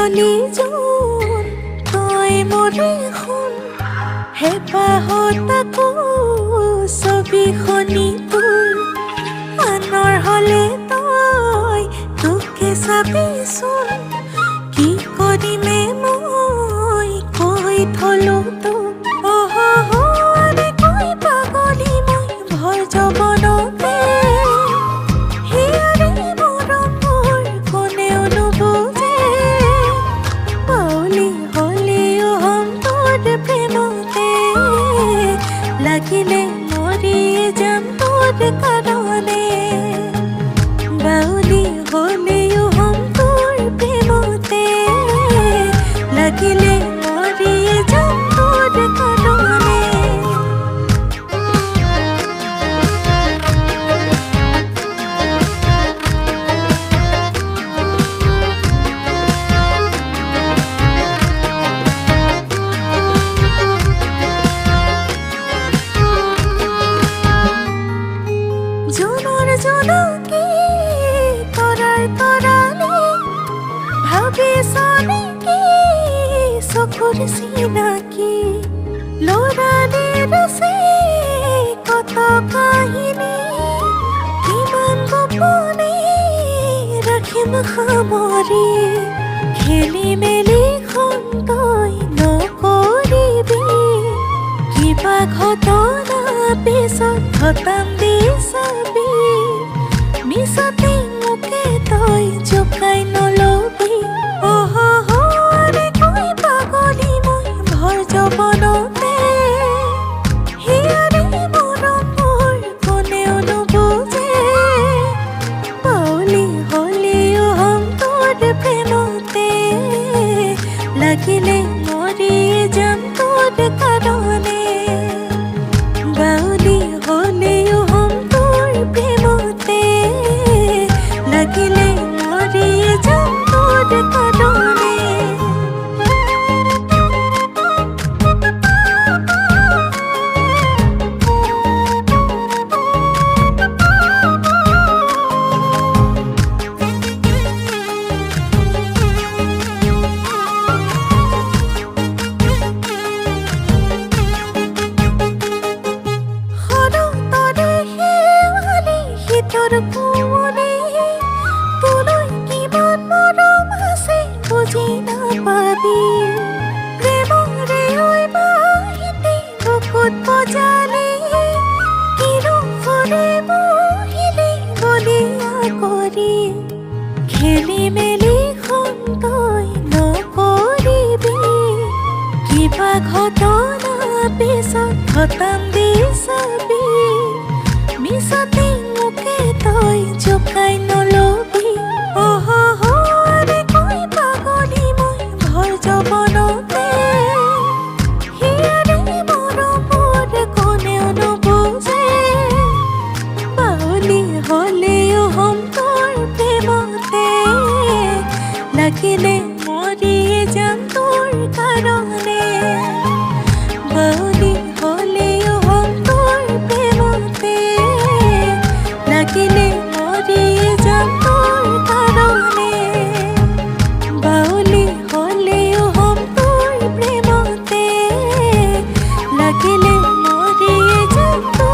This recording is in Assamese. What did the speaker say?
কাছিয়লি জোন তই মৰে শুন হেঁপাহত আকৌ ছবিখনি তোৰ আনৰ হ'লে তই তোকে চাবিচোন কি কৰিমে মই কৈ থলো তোক আৰে কৈ পাগলী মই ভৰ যবনতে হিয়াৰে মৰমৰ কোনেও নুবুজে বাউলি হ'লেও হম তোৰ প্ৰেমতে লাগিলে মৰিয়ে যাম তোৰ কাৰণে বাউলি হ'লেও হম তোৰ প্ৰেমতে লাগিলে মৰিয়ে যাম তোৰ কাৰণে জোনৰ জোনকে তৰাৰ তৰালে ভাবিছ নেকি চকুৰ চিনাকি ল'ৰালিৰ আছে কত কাহিনী কিমান গোপনে ৰাখিম সামৰি খেলি মেলি তই নকৰিবি কিবা ঘটনা পিছত ঘটাম দি চাবি মিছতে মোকে তই জোকাই নলবি আৰে কৈ পাগলী মই ভৰ যবনতে হিয়াৰে মৰমৰ কোনেও নুবুজে বাউলি হ'লেও হম তোৰ প্ৰেমতে লাগিলে মৰিয়ে যাম তোৰ কাৰণে বাউলি হ'লেও হম তোৰ প্ৰেমতে লাগিলে মৰিয়ে যাম তোৰ কাৰণে তোৰ কোনে তোলৈ কিমান মৰম আছে বুজি নাপাবি প্ৰেমৰে ঐ বাহিতে বুকুত বজালে কিনো ফুৰে বহিলে বলিয়া কৰি খেলি মেলি তই নকৰিবি কিবা ঘটনা পিছত ঘটাম দি চাবি মিছতে মোকে তই জোকাই নলবি আৰে কৈ পাগলী মই ভৰ যবনতে হিয়াৰে মৰমৰ কোনেও নুবুজে বাউলি হ'লেও হম তোৰ প্ৰেমতে লাগিলে মৰিয়ে যাম তোৰ কাৰণে বাউলি হ'লেও হম তোৰ প্ৰেমতে লাগিলে মৰিয়ে যাম তোৰ কাৰণে বাউলি হ'লেও হম তোৰ প্ৰেমতে লাগিলে মৰিয়ে যাম তোৰ